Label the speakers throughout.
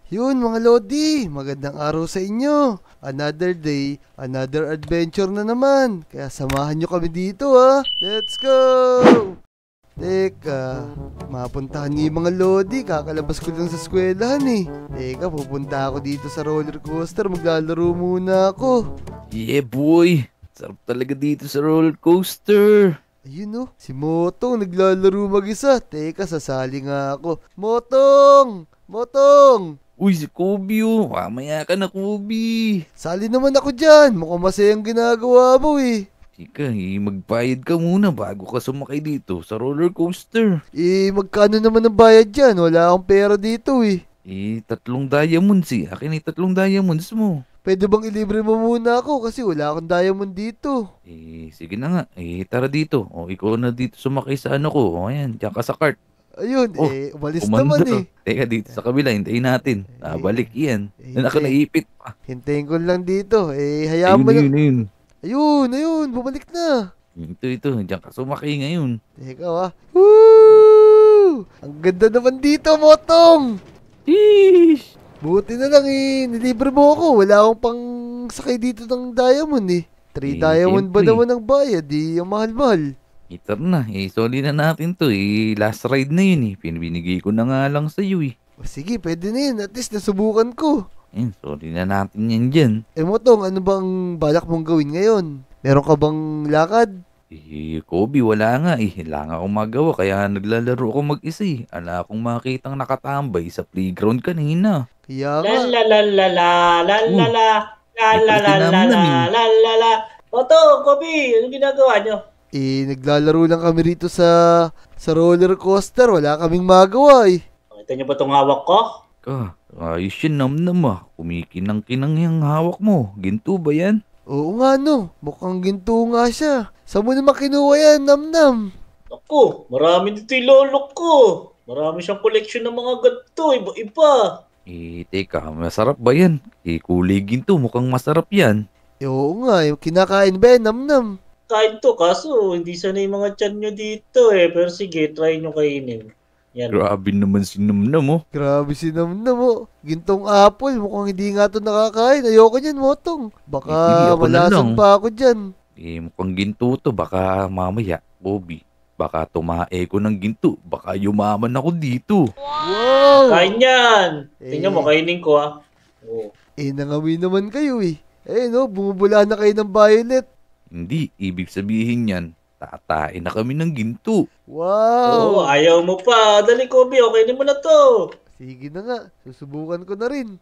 Speaker 1: Yun mga Lodi, magandang araw sa inyo. Another day, another adventure na naman. Kaya samahan nyo kami dito ha. Let's go! Teka, mapuntahan niyo yung mga Lodi. Kakalabas ko lang sa eskwelahan eh. Teka, pupunta ako dito sa roller coaster. Maglalaro muna ako.
Speaker 2: Yeah boy, sarap talaga dito sa roller coaster.
Speaker 1: Ayun oh, si Motong naglalaro mag-isa. Teka, sasali nga ako. Motong! Motong!
Speaker 2: Uy, si Kobe oh, mamaya ka na Kobe.
Speaker 1: Sali naman ako dyan. Mukhang masayang ginagawa mo eh.
Speaker 2: Sika, magbayad ka muna bago ka sumakay dito sa roller coaster.
Speaker 1: Magkano naman ang bayad dyan? Wala akong pera dito eh.
Speaker 2: 3 diamonds eh. Akin ay 3 diamonds mo.
Speaker 1: Pwede bang ilibre mo muna ako kasi wala akong diamond dito.
Speaker 2: Sige na nga. Tara dito. O, ikaw na dito sumakay sa ano ko. O, ayan, diyan ka sa cart.
Speaker 1: Ayun,
Speaker 2: Oh,
Speaker 1: umalis
Speaker 2: umanda.
Speaker 1: naman eh.
Speaker 2: Teka, dito sa kabila, hintayin natin. Balik yan. Ako
Speaker 1: hintay-
Speaker 2: naipit pa.
Speaker 1: Hintayin ko lang dito. Hayaan
Speaker 2: Ayun,
Speaker 1: mo lang.
Speaker 2: ayun.
Speaker 1: Ayun, bumalik na.
Speaker 2: Ito, diyan ka sumakay ngayon.
Speaker 1: Teka Woo! Ang ganda naman dito, Motong!
Speaker 2: Sheesh!
Speaker 1: Buti na lang nilibre mo ako. Wala akong pang sakay dito ng diamond eh. 3 diamond ba
Speaker 2: Siyempre.
Speaker 1: naman ang bayad ang mahal-mahal.
Speaker 2: Ito na, soli na natin to last ride na yun Binibigay ko na nga lang sa'yo
Speaker 1: O sige, pwede na yun. At least nasubukan ko.
Speaker 2: Soli na natin yan dyan.
Speaker 1: Motong, ano bang balak mong gawin ngayon? Meron ka bang lakad?
Speaker 2: Kobe, wala nga Wala nga akong magawa, kaya naglalaro ako mag-isa Ala akong makitang nakatambay sa playground kanina.
Speaker 1: Kaya
Speaker 3: La
Speaker 1: nga.
Speaker 3: la la la la la la
Speaker 2: Oh,
Speaker 3: la la
Speaker 2: may
Speaker 3: la la la
Speaker 2: pagtinamnam
Speaker 3: la la la la. Toto, Kobe, anong ginagawa nyo?
Speaker 1: Naglalaro lang kami rito sa roller coaster. Wala kaming magawa
Speaker 3: Nakita nyo ba itong hawak ko?
Speaker 2: Ayos yan, namnam Kumikinang-kinang yung hawak mo. Ginto ba yan?
Speaker 1: Oo nga no, mukhang ginto nga siya. Saan mo naman kinuha yan, Namnam?
Speaker 3: Ako, marami dito yung lolo ko. Marami siyang koleksyon ng mga ganito, iba-iba.
Speaker 2: Teka, masarap ba yan? Kulay ginto, mukhang masarap yan.
Speaker 1: Oo nga, kinakain ba yan, Namnam?
Speaker 3: Kain to, kaso hindi sanay yung mga tiyan nyo dito Pero sige, try nyo kainin. Yan.
Speaker 2: Grabe naman si Namnam
Speaker 1: Grabe si Namnam Gintong apple, mukhang hindi nga to nakakain. Ayoko niyan, Motong. Baka
Speaker 2: Sige, ako na
Speaker 1: malasan
Speaker 2: lang.
Speaker 1: pa ako dyan.
Speaker 2: Mukhang ginto to. Baka mamaya, Bobby. Baka tumae ko ng ginto. Baka yumaman ako dito.
Speaker 1: Wow!
Speaker 3: Kain yan.
Speaker 1: Eh.
Speaker 3: Tingnan mo, kainin ko Oh.
Speaker 1: Nangawi naman kayo bumubula na kayo ng violet.
Speaker 2: Hindi, ibig sabihin yan, tatain na kami ng ginto.
Speaker 1: Wow!
Speaker 3: Ayaw mo pa. Dali, Kobe, okay mo na to.
Speaker 1: Sige na nga, susubukan ko na rin.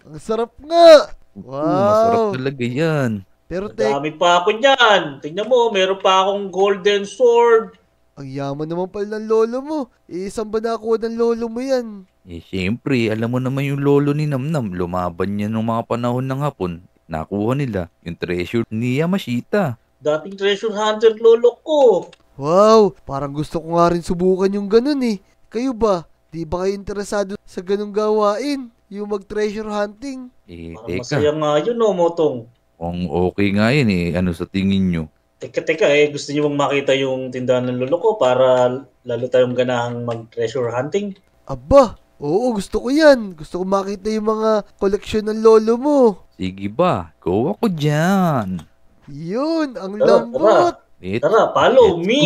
Speaker 1: Ang sarap nga!
Speaker 2: Masarap
Speaker 1: Wow!
Speaker 2: talaga yan.
Speaker 1: Pero
Speaker 3: Dami pa ako niyan. Tingnan mo, meron pa akong golden sword.
Speaker 1: ang yaman naman pala ng lolo mo. Saan ba nakuha ng lolo mo yan?
Speaker 2: Siyempre, alam mo naman yung lolo ni Namnam. Lumaban niya nung mga panahon ng hapon. Nakuha nila yung treasure ni Yamashita.
Speaker 3: Dating treasure hunter lolo ko.
Speaker 1: Wow! Parang gusto ko nga rin subukan yung ganun Kayo ba? Di ba kayo interesado sa ganung gawain? Yung mag-treasure hunting?
Speaker 3: Parang
Speaker 2: Teka,
Speaker 3: masaya nga yun, Motong.
Speaker 2: kung okay nga yun ano sa tingin nyo?
Speaker 3: Teka, gusto niyo bang makita yung tindahan ng lolo ko para lalo tayong ganahang mag-treasure hunting?
Speaker 1: Aba! Oo, gusto ko yan. Gusto ko makita yung mga koleksyon ng lolo mo.
Speaker 2: Sige ba, go ako dyan.
Speaker 1: Yun, ang
Speaker 3: Tara,
Speaker 1: lambot.
Speaker 3: Tara, follow
Speaker 2: Let's
Speaker 3: me.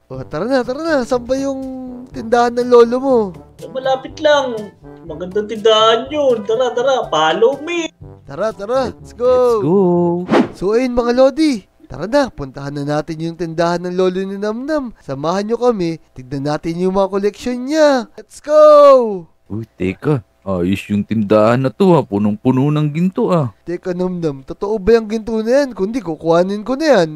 Speaker 2: go.
Speaker 1: Tara na. Saan ba yung tindahan ng lolo mo?
Speaker 3: Malapit lang. Magandang tindahan yun. Tara, follow me.
Speaker 1: Tara. Let's
Speaker 2: Let's
Speaker 1: go.
Speaker 2: go.
Speaker 1: So ayun mga Lodi. Tara na, puntahan na natin yung tindahan ng lolo ni Namnam. Samahan nyo kami. Tignan natin yung mga koleksyon niya. Let's go!
Speaker 2: Uy, teka. Ayos yung tindahan na to Punong-puno ng ginto
Speaker 1: Teka Namnam, totoo ba yung ginto na yan? Kundi kukuhanin ko na yan.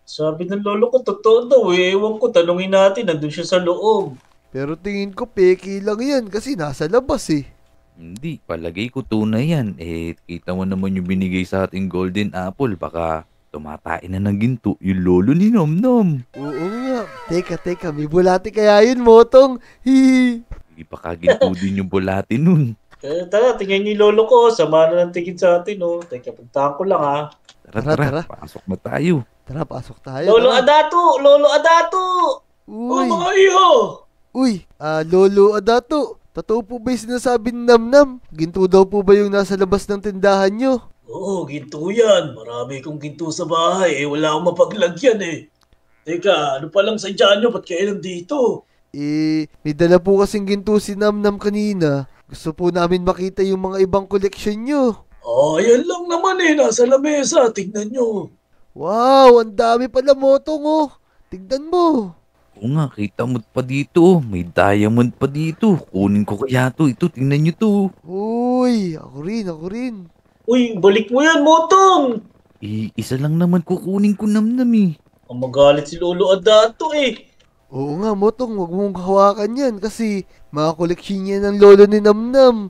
Speaker 3: Sabi ng lolo ko, totoo daw Ewan ko, tanungin natin. Nandun siya sa loob.
Speaker 1: Pero tingin ko peki lang yan kasi nasa labas
Speaker 2: Hindi, palagay ko tunay yan. Kita mo naman yung binigay sa ating golden apple. Baka tumatain na ng ginto yung lolo ni Namnam.
Speaker 1: Oo nga. Teka, may bulati kaya yun, Motong. Hihi.
Speaker 2: Hindi pa kaginto din yung bulati nun.
Speaker 3: Tara, tingnan niyo yung lolo ko. Sama na ng tingin sa atin. Teka, puntahan ko lang
Speaker 1: Tara.
Speaker 2: Pasok na tayo.
Speaker 1: Tara, pasok tayo.
Speaker 3: Lolo
Speaker 1: tara.
Speaker 3: Adato!
Speaker 1: Uy,
Speaker 3: Mga iyo!
Speaker 1: Lolo Adato. Totoo po ba yung sinasabi ni Namnam? Ginto daw po ba yung nasa labas ng tindahan nyo?
Speaker 3: Oo, ginto yan. Marami kong ginto sa bahay. Wala akong mapaglagyan Teka, ano pa lang sadya nyo? Ba't kayo nandito?
Speaker 1: May dala po kasing ginto si Namnam kanina. Gusto po namin makita yung mga ibang koleksyon nyo.
Speaker 3: Yan lang naman nasa lamesa. Tignan nyo.
Speaker 1: Wow, ang dami pala, Motong, oh. Tignan mo.
Speaker 2: Oo nga, kita mo pa dito. May diamond pa dito. Kunin ko kaya to. Ito, tingnan nyo to.
Speaker 1: Uy, ako rin.
Speaker 3: Uy, balik mo yan, Motong!
Speaker 2: Isa lang naman kukunin ko Namnam eh.
Speaker 3: Ang magalit si Lolo Adato
Speaker 1: Oo nga, Motong, wag mong hawakan yan kasi mga koleksyon niya ng lolo ni Namnam.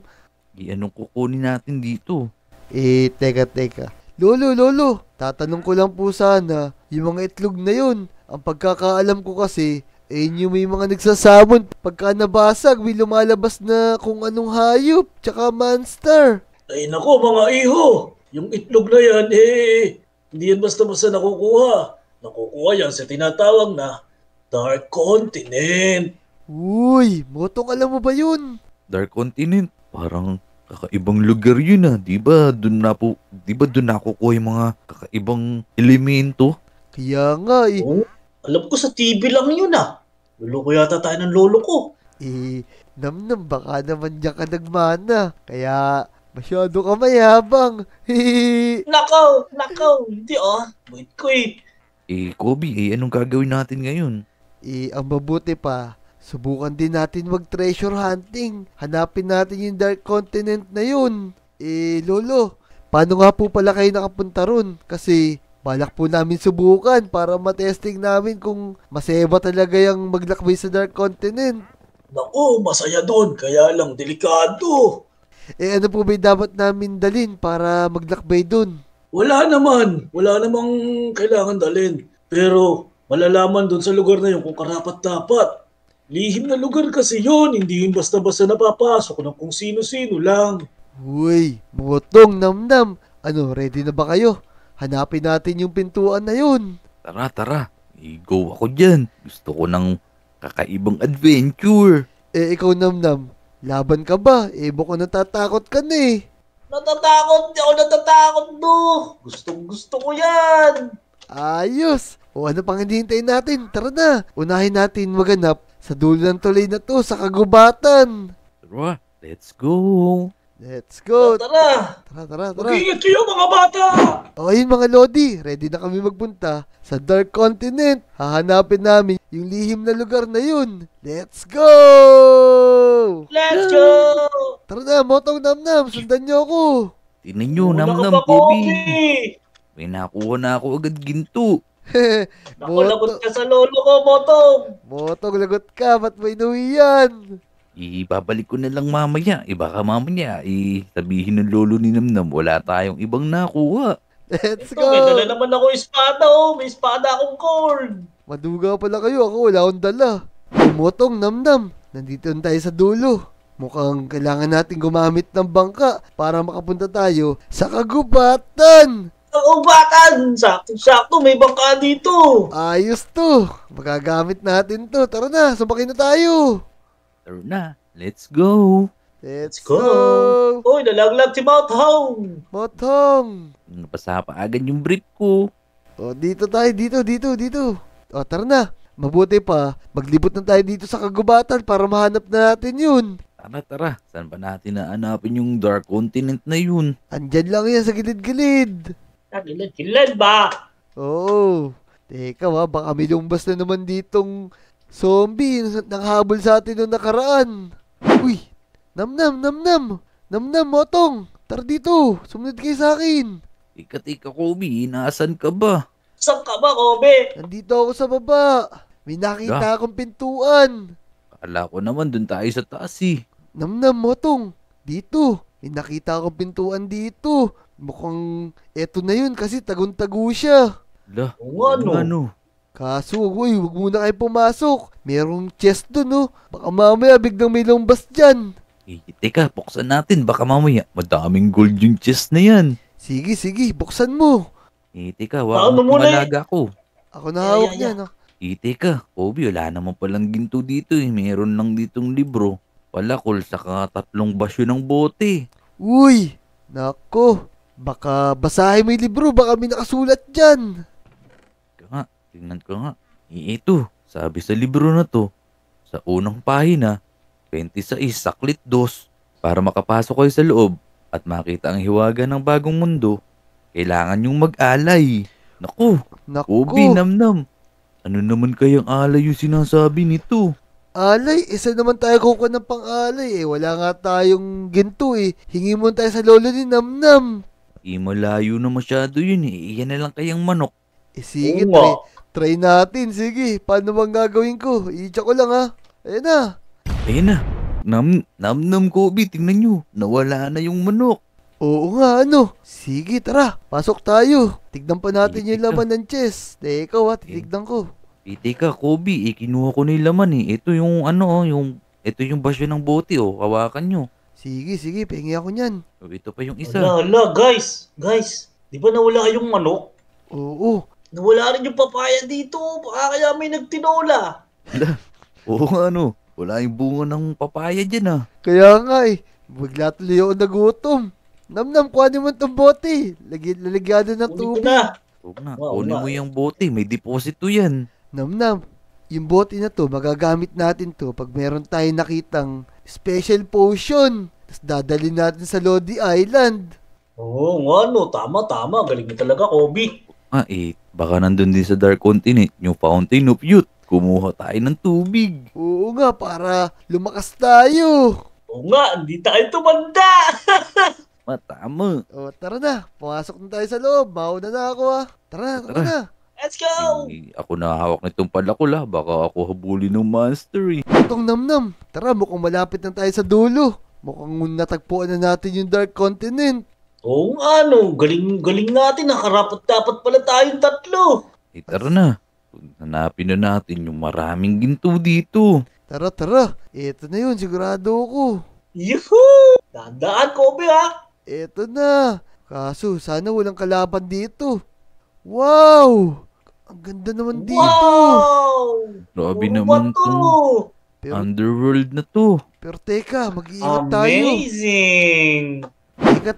Speaker 2: Anong kukunin natin dito?
Speaker 1: Teka. Lolo, tatanong ko lang po sana, yung mga itlog na yun, ang pagkakaalam ko kasi, yung may mga nagsasamon, pagka nabasag, may lumalabas na kung anong hayop, tsaka monster.
Speaker 3: Ay nako mga iho, yung itlog na yan hindi yan basta-basta nakukuha. Nakukuha yan sa tinatawag na Dark Continent.
Speaker 1: Uy, Motong, alam mo ba yun?
Speaker 2: Dark Continent. Parang kakaibang lugar yun ah. Di ba doon nakukuha yung mga kakaibang elemento?
Speaker 1: Kaya nga
Speaker 3: Oh, alam ko sa TV lang yun Lolo ko yata tayo ng lolo ko.
Speaker 1: Namnam, baka naman diyan ka nagmana, kaya masyado ka mayabang.
Speaker 3: Nakaw, hindi Wait ko
Speaker 2: Kobe, anong gagawin natin ngayon?
Speaker 1: Ang mabuti pa, subukan din natin mag-treasure hunting. Hanapin natin yung Dark Continent na yun. Lolo, paano nga po pala kayo nakapunta ron? Kasi balak po namin subukan para matesting namin kung masaya ba talaga yung maglakbay sa Dark Continent.
Speaker 3: Naku, masaya doon, kaya lang delikado.
Speaker 1: Ano po ba yung dapat namin dalin para maglakbay doon?
Speaker 3: Wala namang kailangan dalhin. Pero malalaman doon sa lugar na yun kung karapat-dapat. Lihim na lugar kasi yun, hindi yun basta-basta napapasok ng kung sino-sino lang.
Speaker 1: Uy, Motong, Namnam, ready na ba kayo? Hanapin natin yung pintuan na yun.
Speaker 2: Tara. Go ako dyan. Gusto ko ng kakaibang adventure.
Speaker 1: Ikaw, Namnam, laban ka ba? Baka natatakot ka na
Speaker 3: Natatakot, di ako natatakot Gustong-gusto ko yan.
Speaker 1: Ayos! O ano pang hinihintayin natin? Tara na! Unahin natin maganap sa dulo ng tulay na to sa kagubatan.
Speaker 2: Tara, let's go.
Speaker 1: Let's go!
Speaker 3: Tara,
Speaker 1: Tara.
Speaker 3: mag-ingat kayo mga bata.
Speaker 1: O ayun mga Lodi, ready na kami magpunta sa Dark Continent. Hahanapin namin yung lihim na lugar na yun. Let's go!
Speaker 3: Let's go.
Speaker 1: Tara na, Motong, Namnam, sundan niyo ako.
Speaker 2: Tingnan nyo,
Speaker 3: Una ka
Speaker 2: Namnam,
Speaker 3: pa,
Speaker 2: Kobe.
Speaker 3: Kobe.
Speaker 2: May nakuha na ako agad ginto.
Speaker 3: Naku, lagot ka sa lolo ko, Motong.
Speaker 1: Motong, lagot ka. Ba't may inuwi yan?
Speaker 2: Ibabalik ko na lang mamaya. Baka mamaya, sabihin ng lolo ni Namnam, wala tayong ibang nakuha.
Speaker 1: Let's
Speaker 3: Ito, may dala
Speaker 1: go!
Speaker 3: naman ako espada May espada akong cord.
Speaker 1: Maduga pala kayo. Ako wala akong dala. Motong, Namnam, nandito na tayo sa dulo. Mukhang kailangan natin gumamit ng bangka para makapunta tayo sa kagubatan.
Speaker 3: Kagubatan! Sakto-sakto, may bangka dito.
Speaker 1: Ayos to. Magagamit natin to. Tara na, sumakay na tayo.
Speaker 2: Tara na, let's go.
Speaker 1: Let's
Speaker 3: Go!
Speaker 1: go.
Speaker 3: Uy, nalaglag si Motong.
Speaker 1: Motong.
Speaker 2: Napasa pa agad yung brief ko.
Speaker 1: O, dito tayo. Dito. O, tara na. Mabuti pa, maglibot na tayo dito sa kagubatan para mahanap na natin yun.
Speaker 2: Tara. Saan ba natin naanapin yung Dark Continent na yun?
Speaker 1: Andyan lang yan sa gilid-gilid.
Speaker 3: Kilid ba?
Speaker 1: Oo. Teka baka may lumbas na naman ditong zombie nang habol sa atin noong nakaraan. Uy, Namnam, Motong, tara dito, sumunod kayo sa akin.
Speaker 2: Tika, Kobe, naasan ka ba?
Speaker 3: Saan ka ba, Kobe?
Speaker 1: Nandito ako sa baba. May nakita akong pintuan.
Speaker 2: Akala ko naman dun tayo sa taas
Speaker 1: Namnam, Motong, dito. May nakita akong pintuan dito. Mukhang eto na yun kasi tagun-tago siya.
Speaker 2: Lah,
Speaker 3: Oo,
Speaker 2: ano?
Speaker 1: Kaso, uy, wag muna kayo pumasok. Merong chest dun, Baka mamaya biglang may lumbas dyan.
Speaker 2: Teka, buksan natin. Baka mamaya, madaming gold yung chest na yan.
Speaker 1: Sige, buksan mo.
Speaker 2: Teka, wala pangalaga ko.
Speaker 1: Ako na hawak niya, no?
Speaker 2: Teka, Kobe, wala naman palang ginto dito Meron lang ditong libro. palakol, saka 3 basyo ng bote.
Speaker 1: Uy, nako. Baka basahin mo yung libro, baka may nakasulat dyan.
Speaker 2: Ika nga, tingnan ko nga. Ito, sabi sa libro na to, sa unang pahina, 26 saklit 2, para makapasok kayo sa loob at makita ang hiwaga ng bagong mundo, kailangan yung mag-alay. Naku, Kobe,
Speaker 1: Nako.
Speaker 2: Namnam. Ano naman kayang alay yung sinasabi nito?
Speaker 1: Alay, isa naman tayo kukuha ng pang-alay eh. Wala nga tayong ginto eh. Hingi mo tayo sa lolo ni Namnam.
Speaker 2: Malayo na masyado yun eh. Iyan na lang kayang manok.
Speaker 1: Eh sige,
Speaker 3: Oo nga.
Speaker 1: try natin. Sige, paano bang gagawin ko? I-check ko lang ha. Ayan na.
Speaker 2: Ayun na. Namnam, Kobe, tingnan nyo. Nawala na yung manok.
Speaker 1: Oo nga, ano. Sige, tara. Pasok tayo. Tignan pa natin
Speaker 2: Sige,
Speaker 1: yung laman ng chest. Teka ha, titignan ko.
Speaker 2: Teka, Kobe, kinuha ko na yung laman eh. Ito yung ito yung basyo ng bote oh. Hawakan nyo.
Speaker 1: Sige, pengi ako niyan.
Speaker 2: Ito pa yung isa.
Speaker 3: Ala, guys. Di ba nawala yung manok?
Speaker 1: Oo.
Speaker 3: Nawala rin yung papaya dito. Baka kaya may nagtinola.
Speaker 2: Oo nga ano. Wala yung bunga ng papaya dyan ah.
Speaker 1: Kaya nga eh. Bigla tuloy ako nagutom. Namnam, kuhanin mo itong bote. Lalagyan ng
Speaker 3: Kunin ko
Speaker 1: tubig.
Speaker 3: na.
Speaker 2: Oo nga,
Speaker 3: Oo
Speaker 2: kunin
Speaker 3: nga
Speaker 2: mo
Speaker 3: eh.
Speaker 2: yung bote. May deposito yan.
Speaker 1: Namnam, yung bote na to, magagamit natin to pag meron tayong nakitang special potion. Tapos dadalhin natin sa Lodi Island.
Speaker 3: Oo nga, no. Tama. Galing mo talaga, Kobe.
Speaker 2: Baka nandun din sa Dark Continent, yung Fountain of Youth. Kumuha tayo ng tubig.
Speaker 1: Oo nga, para lumakas tayo.
Speaker 3: Oo nga, hindi tayo tumanda.
Speaker 2: Tama.
Speaker 1: O, tara na. Pumasok na tayo sa loob. Mauna na ako ha. Tara
Speaker 2: Tara.
Speaker 1: na.
Speaker 3: Let's go.
Speaker 2: Ako na hawak nitong palakol ha. Baka ako habulin ng monster eh.
Speaker 1: Itong Namnam. Tara, mukhang malapit na tayo sa dulo. Mukhang natagpuan na natin yung Dark Continent.
Speaker 3: Oo nga, no. Galing natin. Nakarapat-dapat pala tayong 3.
Speaker 2: Tara na. Hanapin na natin yung maraming ginto dito.
Speaker 1: Tara. Ito na yun, sigurado ako.
Speaker 3: Yuhuu! Dandaan, Kobe, ha?
Speaker 1: Eto na. Kaso, sana walang kalaban dito. Wow! Ang ganda naman dito.
Speaker 3: Wow!
Speaker 2: Grabe
Speaker 3: Ano
Speaker 2: naman
Speaker 3: ba to?
Speaker 2: tong underworld na to.
Speaker 1: Pero teka, mag-iingat tayo.
Speaker 3: Amazing!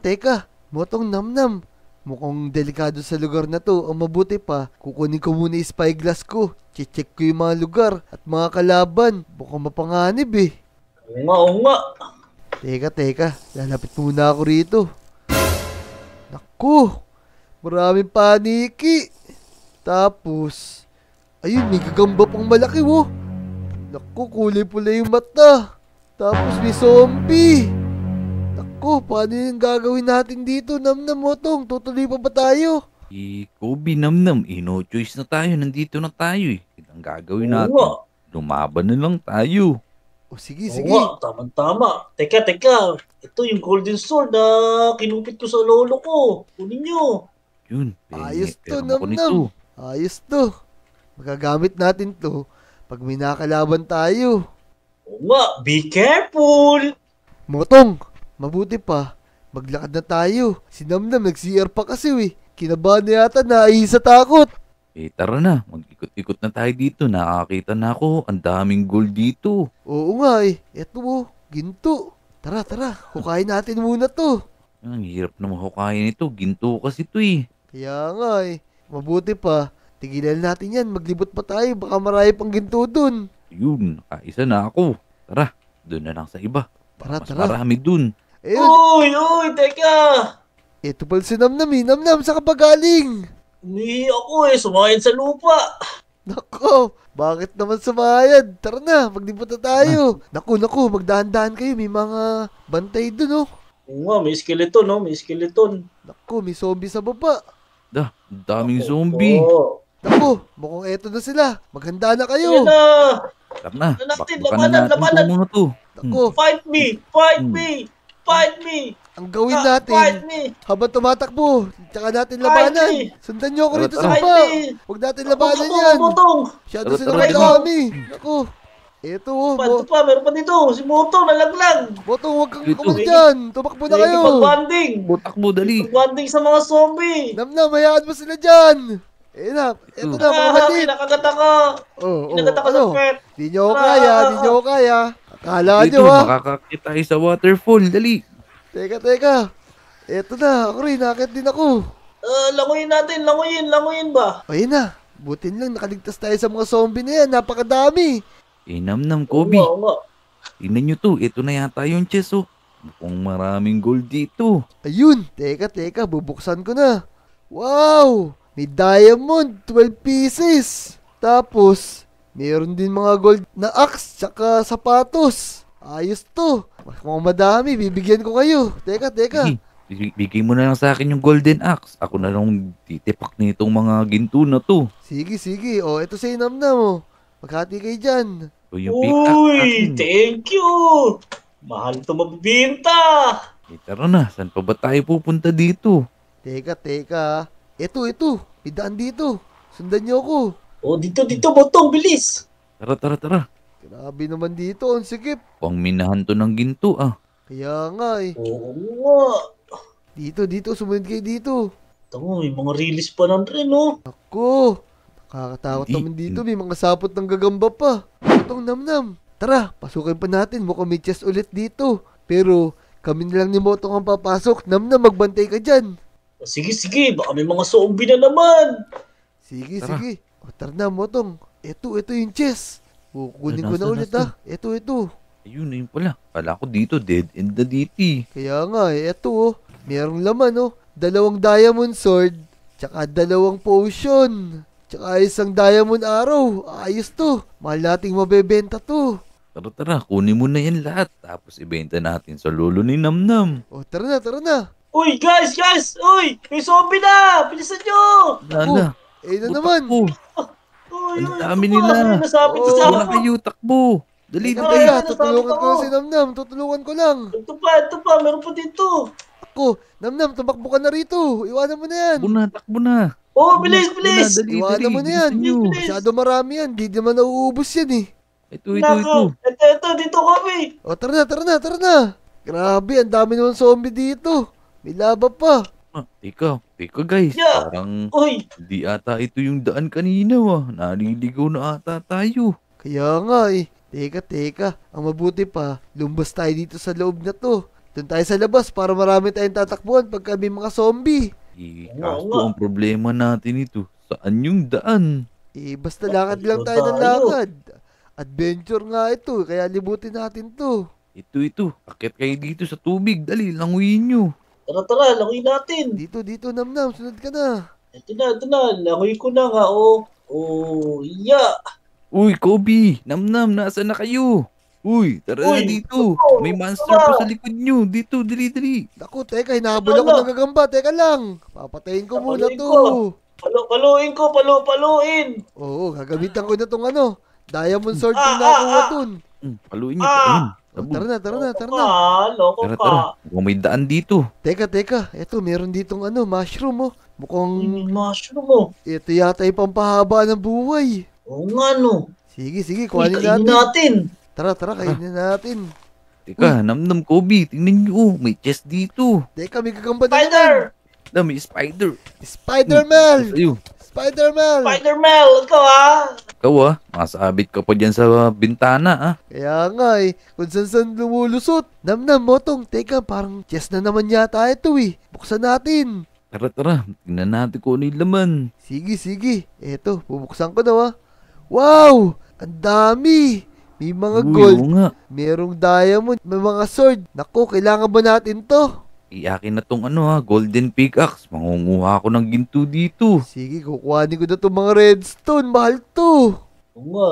Speaker 1: Teka. Motong Namnam. Mukhang delikado sa lugar na to. Ang mabuti pa, kukunin ko muna yung spyglass ko. Check ko yung mga lugar at mga kalaban. Mukhang mapanganib eh.
Speaker 3: Oo nga.
Speaker 1: Teka. Lalapit muna ako rito. Naku! Maraming paniki. Tapos, ayun, may gagamba pang malaki, oh. Naku, kulay-pula yung mata. Tapos may zombie. Naku, paano yung gagawin natin dito? Namnam mo tong, tutuloy pa ba tayo?
Speaker 2: Kobe, Namnam, no choice na tayo. Nandito na tayo eh. Ang gagawin
Speaker 3: Oo
Speaker 2: natin,
Speaker 3: nga.
Speaker 2: lumaban na lang tayo.
Speaker 1: O sige.
Speaker 3: Oo nga, tama. Teka. Ito yung golden sword na kinupit ko sa lolo ko. Kunin nyo.
Speaker 2: Yun,
Speaker 1: Ayos to,
Speaker 2: pera ako nito.
Speaker 1: Namnam. Ayos to. Magagamit natin to pag may nakalaban tayo.
Speaker 3: Oo nga, be careful.
Speaker 1: Motong, mabuti pa. Maglakad na tayo. Si Namnam nag-CR pa kasi Kinabahan na yata na sa takot.
Speaker 2: Tara na, mag-ikot-ikot na tayo dito. Nakakita na ako, ang daming gold dito.
Speaker 1: Oo nga Eto ginto. Tara. Hukayin natin muna to.
Speaker 2: Ang hirap na mahukayin ito, ginto kasi ito eh.
Speaker 1: Kaya nga Mabuti pa. Tigilan natin yan. Maglibot pa tayo. Baka marami pang ginto dun.
Speaker 2: Yun, nakaisa na ako. Tara, doon na lang sa iba.
Speaker 1: Tara.
Speaker 2: Marami dun.
Speaker 1: Ayun.
Speaker 3: Uy, teka.
Speaker 1: Ito pala si Namnam Namnam, saan ka ba galing?
Speaker 3: Umihi ako sumayin sa lupa.
Speaker 1: Nako, bakit naman sumayad? Tara na, maglibot na tayo. Naku, magdahan-dahan kayo. May mga bantay dun
Speaker 3: Oo nga, may skeleton, no? May skeleton.
Speaker 1: Naku, may zombie sa baba.
Speaker 2: Ang daming zombie.
Speaker 3: Oo.
Speaker 1: Naku, mukhang eto na sila. Maghanda na
Speaker 3: Ayan
Speaker 1: kayo.
Speaker 3: na.
Speaker 2: Tara na,
Speaker 3: Ano natin,
Speaker 2: bakbakan
Speaker 3: labanan.
Speaker 2: natin itong mga to.
Speaker 1: Naku,
Speaker 3: Fight me.
Speaker 1: ang gawin
Speaker 3: Fight
Speaker 1: natin,
Speaker 3: me.
Speaker 1: habang tumatakbo, tsaka natin
Speaker 3: Fight
Speaker 1: labanan.
Speaker 3: me.
Speaker 1: Sundan nyo ako rito sa
Speaker 2: Fight
Speaker 1: baba.
Speaker 3: me.
Speaker 1: Huwag natin labanan yan.
Speaker 3: Motong.
Speaker 1: Masyado
Speaker 2: Tara,
Speaker 1: silang
Speaker 2: tara,
Speaker 1: madami. Naku, eto
Speaker 3: Ito pa, meron pa dito. Si Motong, nalaglag.
Speaker 1: Boto, huwag kang
Speaker 2: Dito.
Speaker 1: kumag dyan. Tumakbo na kayo.
Speaker 3: Pag-banding.
Speaker 2: Takbo, dali.
Speaker 3: Pag-banding sa mga zombie.
Speaker 1: Namnam, hayaan mo sila dyan. Eto na, mga bandit.
Speaker 3: Kinakagat ako.
Speaker 1: Oh,
Speaker 3: Kinakagat ako sa
Speaker 1: ano?
Speaker 3: pet.
Speaker 1: Di nyo ako kaya. Akala
Speaker 2: Ito,
Speaker 1: nyo, ha?
Speaker 2: makakakit tayo sa waterfall. Dali.
Speaker 1: Teka. Eto na, ako rin, nakakit din ako.
Speaker 3: Languyin natin, languyin ba?
Speaker 1: Ayun na, butin lang, nakaligtas tayo sa mga zombie na yan, napakadami.
Speaker 2: Namnam,
Speaker 3: Oo
Speaker 2: Kobe.
Speaker 3: nga, oo nga.
Speaker 2: Tingnan nyo to. Ito na yata yung chest, oh. Mukhang maraming gold dito.
Speaker 1: Ayun, teka, bubuksan ko na. Wow, may diamond, 12 pieces. Tapos, meron din mga gold na axe, tsaka sapatos. Ayos to. Kung madami, bibigyan ko kayo. Teka.
Speaker 2: Sige, bigay mo na lang sa akin yung golden axe. Ako na lang titipak nitong mga ginto na to.
Speaker 1: Sige. O, ito sa inamnam mo. Maghati kayo dyan.
Speaker 2: O yung pickaxe akin.
Speaker 3: Uy, thank you. Mahal to mabibinta.
Speaker 2: Tara na, saan pa ba tayo pupunta dito?
Speaker 1: Teka. Ito. May daan dito. Sundan niyo ako.
Speaker 3: Dito, Botong, bilis.
Speaker 2: Tara.
Speaker 1: Grabe naman dito, ang sikip.
Speaker 2: Pang minahan to ng ginto, ah.
Speaker 1: Kaya nga eh.
Speaker 3: Oo nga.
Speaker 1: Dito, sumunod kayo dito.
Speaker 3: Tango, may mga release pa nan rin, no?
Speaker 1: Ako, nakakatakot naman dito. May mga sapot ng gagamba pa. Itong namnam. Tara, pasukin pa natin. Mukhang may chest ulit dito. Pero, kami na lang ni Motong ang papasok. Namnam, magbantay ka dyan.
Speaker 3: Sige, baka may mga zombie na naman.
Speaker 1: Sige.
Speaker 2: Tara.
Speaker 1: O, tara na, Motong. Ito yung chest. Kukunin ko na
Speaker 2: Nasaan,
Speaker 1: ulit
Speaker 2: nasaan?
Speaker 1: ha. Ito.
Speaker 2: Ayun pala. Kala ko dito, dead end na dito.
Speaker 1: Kaya nga ito merong laman 2 diamond sword, tsaka 2 potion, tsaka 1 diamond arrow. Ayos to. Mahal nating mabebenta to.
Speaker 2: Tara, kunin mo na yan lahat. Tapos ibenta natin sa lolo ni Namnam.
Speaker 1: O, tara na.
Speaker 3: Uy, guys! Uy, may zombie na! Bilisan nyo!
Speaker 2: Lala.
Speaker 1: Na naman.
Speaker 3: Uy,
Speaker 2: Ang dami nila.
Speaker 3: May nasabit
Speaker 1: Oo.
Speaker 3: sa
Speaker 2: Wala
Speaker 3: ako.
Speaker 2: kayo, takbo. Dali.
Speaker 1: Teka,
Speaker 3: Nasabit
Speaker 1: tutulungan ko
Speaker 3: ako.
Speaker 1: si Namnam. Tutulungan ko lang.
Speaker 3: Ito pa, meron pa dito.
Speaker 1: Ako, Namnam, tumakbo ka na rito. Iwanan mo na yan.
Speaker 2: Takbo na.
Speaker 3: Bilis!
Speaker 2: Dali.
Speaker 1: Iwanan mo na yan.
Speaker 2: bilisan nyo.
Speaker 3: Bilis.
Speaker 1: Masyado marami yan. Di naman nauubos yan eh.
Speaker 2: Ito.
Speaker 3: Nako, ito, dito kami.
Speaker 1: O, tara na. Grabe, ang dami naman zombie dito. May laba pa.
Speaker 2: Teka guys.
Speaker 3: Yeah.
Speaker 2: Parang
Speaker 3: Uy,
Speaker 2: hindi ata ito yung daan kanina, Naliligaw na ata tayo.
Speaker 1: Kaya nga eh. Teka. Ang mabuti pa, lumbas tayo dito sa loob na to. Doon tayo sa labas para marami tayong tatakbuhan pagka may mga zombie.
Speaker 2: Kaso ang problema natin ito, saan yung daan?
Speaker 1: Basta lakad lang tayo ng lakad. Adventure nga ito, kaya libutin natin to.
Speaker 2: Ito. Akit kayo dito sa tubig. Dali, languyin nyo.
Speaker 3: tara, langoy natin.
Speaker 1: Dito, Namnam, sunod ka na.
Speaker 3: Ito na, langoy ko na nga, yeah.
Speaker 2: Uy, Kobe, Namnam, nasaan na kayo? Uy, tara na
Speaker 3: Uy,
Speaker 2: dito.
Speaker 3: ako,
Speaker 2: May monster pa sa likod nyo. Dito, dali.
Speaker 1: Naku, teka, hinahabol ako ng gagamba. Teka lang. Papatayin ko muna
Speaker 3: Papaluin
Speaker 1: to.
Speaker 3: ko. Paluin.
Speaker 1: Oo, gagamitan ko na tong diamond sword kung
Speaker 3: Ah,
Speaker 1: nakuha
Speaker 3: ah.
Speaker 1: dun.
Speaker 2: Paluin nyo. Ayun.
Speaker 1: O,
Speaker 2: Sabog.
Speaker 1: tara na.
Speaker 3: Loko
Speaker 2: Tara.
Speaker 3: ka.
Speaker 2: Mukhang may daan dito.
Speaker 1: Teka. Eto, meron ditong mushroom
Speaker 3: Uy,
Speaker 1: Mukhang
Speaker 3: may mushroom mo.
Speaker 1: ito yata yung pampahaba ng buhay.
Speaker 3: Oo nga, no.
Speaker 1: Sige,
Speaker 3: Uy,
Speaker 1: kuhanin
Speaker 3: kainin
Speaker 1: natin.
Speaker 3: natin.
Speaker 1: Tara, kainin natin.
Speaker 2: Teka, Namnam, Kobe, tingnan nyo. May chest dito.
Speaker 1: Teka, may gagamba na
Speaker 3: Spider!
Speaker 2: May spider.
Speaker 1: Spider-Man!
Speaker 2: Sa'yo.
Speaker 1: Spider-Man!
Speaker 3: Spider-Man, ikaw
Speaker 2: Ikaw masabit ka pa dyan sa bintana
Speaker 1: Kaya nga kung saan lumulusot. Namnam, Motong, teka, parang chest na naman yata ito Buksan natin.
Speaker 2: Tara, tingnan natin kung ano yung laman.
Speaker 1: Sige. Eto, bubuksan ko na Wow! Ang dami! May mga
Speaker 2: Uy,
Speaker 1: gold,
Speaker 2: oo nga.
Speaker 1: merong diamond, may mga sword. Naku, kailangan ba natin to?
Speaker 2: Iyakin na tong golden pickaxe. Mangunguha ako ng ginto dito.
Speaker 1: Sige, kukuhanin ko na itong mga redstone. Mahal to.
Speaker 3: Oo nga,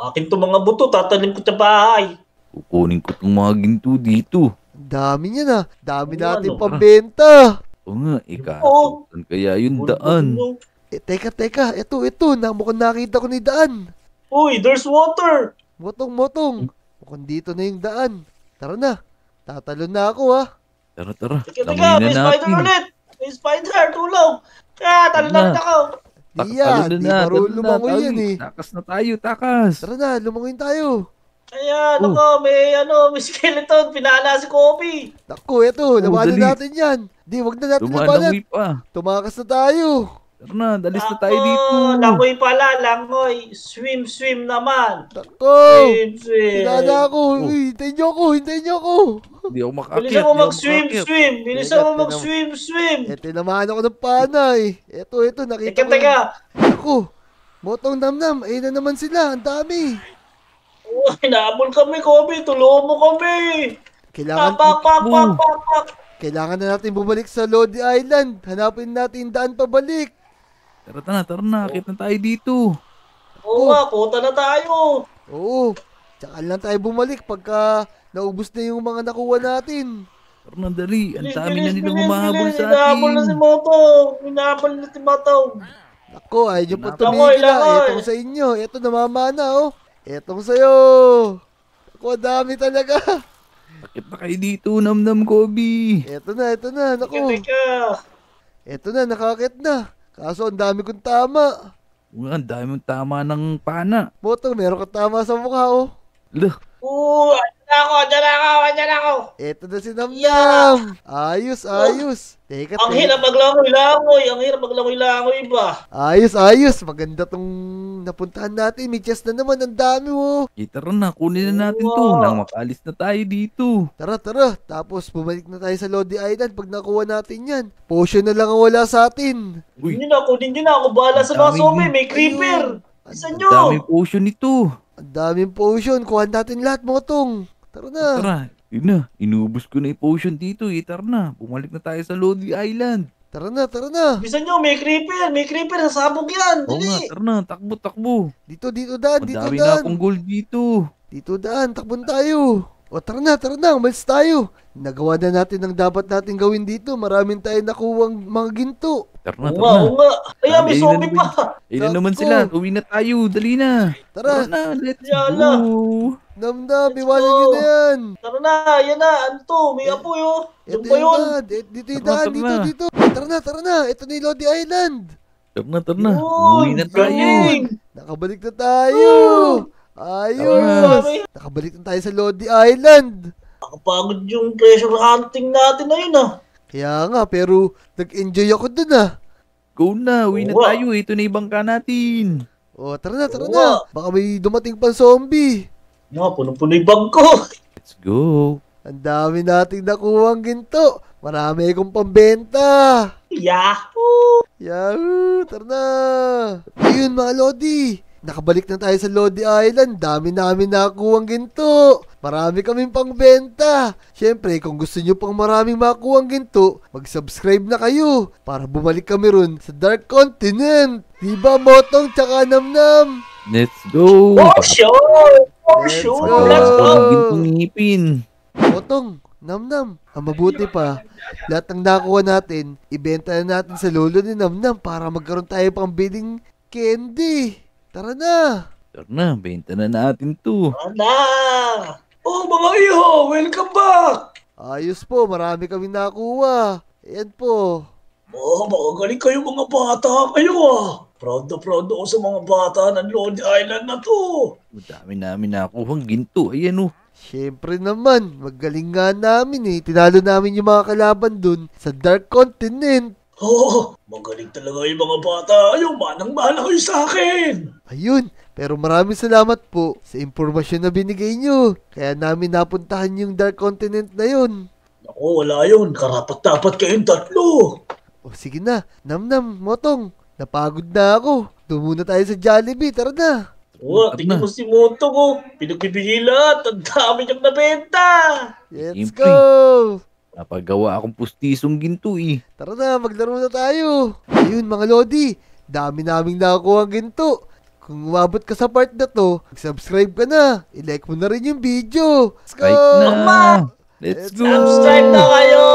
Speaker 3: Akin to mga buto, tatanim ko sa bahay.
Speaker 2: Kukunin ko tong mga ginto dito.
Speaker 1: Ang dami niya Dami
Speaker 3: Oo,
Speaker 1: natin
Speaker 3: ano?
Speaker 1: pambenta.
Speaker 2: Oo nga,
Speaker 3: Oo.
Speaker 2: saan kaya yung daan?
Speaker 1: Teka. Ito. Mukhang nakita ko ni daan.
Speaker 3: Uy, there's water.
Speaker 1: Motong. Mukhang dito na yung daan. Tara na. Tatalon na ako
Speaker 2: Tara,
Speaker 3: Teka,
Speaker 2: langoyin
Speaker 3: may
Speaker 2: na
Speaker 3: spider
Speaker 2: natin.
Speaker 3: ulit. May spider, tulong. Talon
Speaker 2: Tara.
Speaker 3: ako.
Speaker 1: Di yan. Di marunong lumangoy yan
Speaker 2: Takas na tayo, takas.
Speaker 1: Tara na, lumangoy tayo.
Speaker 3: Ayan,
Speaker 2: Oh.
Speaker 3: may skeleton. Pinala si Kobe.
Speaker 1: Naku, eto. Labanan
Speaker 2: dali.
Speaker 1: natin yan. Di, wag na natin labanan.
Speaker 2: Lumalangoy pa.
Speaker 1: Tumakas na tayo.
Speaker 2: Tara na, dalis na tayo dito.
Speaker 3: Langoy pala, langoy. Swim naman.
Speaker 1: Nako!
Speaker 3: Swim.
Speaker 1: Tinala ako. Uy, hintayin niyo ako.
Speaker 2: Hindi ako makaakyat.
Speaker 3: Bilisan mo
Speaker 2: hindi ako
Speaker 3: mag-swim.
Speaker 2: makaakyat.
Speaker 3: Bilisan mo mag-swim.
Speaker 1: Tinamaan ako ng pana eh. Ito, nakita ko.
Speaker 3: Teka.
Speaker 1: Ako, Motong Namnam, ayun na naman sila, ang dami.
Speaker 3: Uy, naabol kami, Kobe. Tulungan mo kami.
Speaker 1: Kailangan,
Speaker 3: Pak.
Speaker 1: kailangan na natin bumalik sa Lodi Island. Hanapin natin yung daan pabalik.
Speaker 2: Tara na, akit na tayo dito.
Speaker 3: Oo nga, kota na tayo.
Speaker 1: Oo, tsaka lang tayo bumalik pagka naubos na yung mga nakuha natin.
Speaker 2: Tara na, dali. Ang dami na nilang
Speaker 3: Bilis.
Speaker 2: humahabol sa
Speaker 3: Hinahabol na si
Speaker 2: atin.
Speaker 3: Moto.
Speaker 1: Ako, ay nyo po
Speaker 2: Langoy,
Speaker 1: tumigil na.
Speaker 3: langoy.
Speaker 1: Etong sa inyo. Eto, namamana oh. Etong sa'yo. Ako, ang dami talaga.
Speaker 2: Akit na kayo dito, Namnam Kobe.
Speaker 1: Eto na. Naku.
Speaker 3: Teka.
Speaker 1: Eto na, nakakit na. Kaso, ang dami kong tama.
Speaker 2: Ang dami mong tama ng pana.
Speaker 1: Motong, meron ka tama sa mukha oh.
Speaker 2: Lah,
Speaker 3: Andyan ako.
Speaker 1: Eto na si Namnam. Ayos. Teka,
Speaker 3: Ang hirap maglangoy-langoy ba?
Speaker 1: Ayos. Maganda tong napuntahan natin. May chest na naman. Ang dami oh.
Speaker 2: tara na, kunin na natin to.
Speaker 3: Wow.
Speaker 2: Nang makalis na tayo dito.
Speaker 1: Tara. Tapos, bumalik na tayo sa Lodi Island pag nakuha natin yan. Potion na lang ang wala sa atin.
Speaker 2: Uy,
Speaker 3: Kunin nyo na. Ako bahala sa mga
Speaker 2: Ang
Speaker 3: zombie.
Speaker 2: daming-
Speaker 3: May creeper.
Speaker 1: Ayun.
Speaker 3: Isa
Speaker 2: ang
Speaker 3: nyo.
Speaker 2: daming potion nito.
Speaker 1: Ang daming potion. Kuhan natin lahat, Motong. Tara na.
Speaker 2: Tara, yun na. Inubos ko na yung potion dito. Tara na, bumalik na tayo sa Lodi Island.
Speaker 1: Tara na.
Speaker 3: Bisa nyo, may creeper. Nasabog yan.
Speaker 2: Oo nga,
Speaker 3: Dali.
Speaker 2: tara na, takbo.
Speaker 1: Dito daan.
Speaker 2: Ang dami na akong gold dito.
Speaker 1: Dito daan. Takbon tayo. O tara na. Umalis tayo. Nagawa na natin ang dapat natin gawin dito. Maraming tayo nakuwang mga ginto.
Speaker 2: Tara na.
Speaker 3: Oo nga. Ayan, may
Speaker 2: Ayun na
Speaker 3: zombie
Speaker 2: naman.
Speaker 3: pa.
Speaker 2: Ayun na naman
Speaker 1: Sakto.
Speaker 2: sila. Uwi na tayo. Dali na.
Speaker 1: Tara.
Speaker 2: na, let's
Speaker 3: Yala.
Speaker 2: go.
Speaker 1: Namnam,
Speaker 3: Let's
Speaker 1: iwanan
Speaker 3: go.
Speaker 1: nyo na yan.
Speaker 3: Tara na, yan na. Ano to? May apoy oh. Doon
Speaker 1: Ito
Speaker 3: pa
Speaker 1: yung
Speaker 3: yun.
Speaker 1: daan. Dito yung
Speaker 2: Tara,
Speaker 1: daan.
Speaker 2: tara.
Speaker 1: Dito. Tara na. Ito na yung Lodi Island.
Speaker 2: Tara na.
Speaker 3: Yun,
Speaker 2: Uwi na tayo.
Speaker 3: galing.
Speaker 1: Nakabalik na tayo. Ayos.
Speaker 3: Tara.
Speaker 1: Nakabalik na tayo sa Lodi Island.
Speaker 3: Nakapagod yung treasure hunting natin na yun ah.
Speaker 1: Kaya nga, pero nag-enjoy ako dun ah.
Speaker 2: Go na, uwi na
Speaker 3: Oo.
Speaker 2: tayo. Ito na yung bangka natin.
Speaker 1: O, tara
Speaker 3: Oo.
Speaker 1: na. Baka may dumating pang zombie.
Speaker 3: Punong-puno yung bag ko.
Speaker 2: Let's go.
Speaker 1: Ang dami nating nakuhang ginto. Marami akong pambenta.
Speaker 3: Yahoo!
Speaker 1: Yahoo! Tara na! Ayun mga Lodi. Nakabalik na tayo sa Lodi Island. Dami namin nakuhang ginto. Marami kaming pangbenta. Siyempre, kung gusto nyo pang maraming makuhang ginto, mag-subscribe na kayo para bumalik kami ron sa Dark Continent. Diba, Motong tsaka Namnam?
Speaker 2: Let's go.
Speaker 3: For sure!
Speaker 1: Let's go.
Speaker 3: Let's go!
Speaker 2: Ang gintong ngipin.
Speaker 1: Motong, Namnam, ang mabuti pa, lahat ng nakuha natin, ibenta na natin sa lolo ni Namnam para magkaroon tayo pang bidding candy. Tara na!
Speaker 2: Tara na, benta na natin to.
Speaker 3: Ana! Oh, mga iho! Welcome back!
Speaker 1: Ayos po, marami kami nakuha. Ayan po.
Speaker 3: Oh, magagaling kayo mga bata kayo ah. Proud na proud ako sa mga bata ng Lodi Island na to.
Speaker 2: Madami namin nakuhang ginto. Ayan oh.
Speaker 1: Siyempre naman, magaling nga namin eh. Tinalo namin yung mga kalaban dun sa Dark Continent.
Speaker 3: Oh, magaling talaga yung mga bata. Yung manang-mana kayo sa akin.
Speaker 1: Ayun, pero maraming salamat po sa impormasyon na binigay nyo. Kaya namin napuntahan yung Dark Continent na yun.
Speaker 3: Ako, wala yun. Karapat-dapat kayong tatlo.
Speaker 1: O sige na, Namnam, Motong, napagod na ako. Doon muna tayo sa Jollibee, tara na.
Speaker 3: Oh, tingnan mo si Moto ko. Pinagbibigay lahat. Ang dami niyang nabenta.
Speaker 1: Let's
Speaker 2: Siyempre.
Speaker 1: go!
Speaker 2: Napagawa akong pustisong ginto eh.
Speaker 1: Tara na, maglaro na tayo. Ayun mga Lodi, dami naming nakuha ang ginto. Kung umabot ka sa part na to, subscribe ka na. I-like mo na rin yung video. Let's go!
Speaker 2: Right na. Let's go.
Speaker 3: Subscribe na kayo.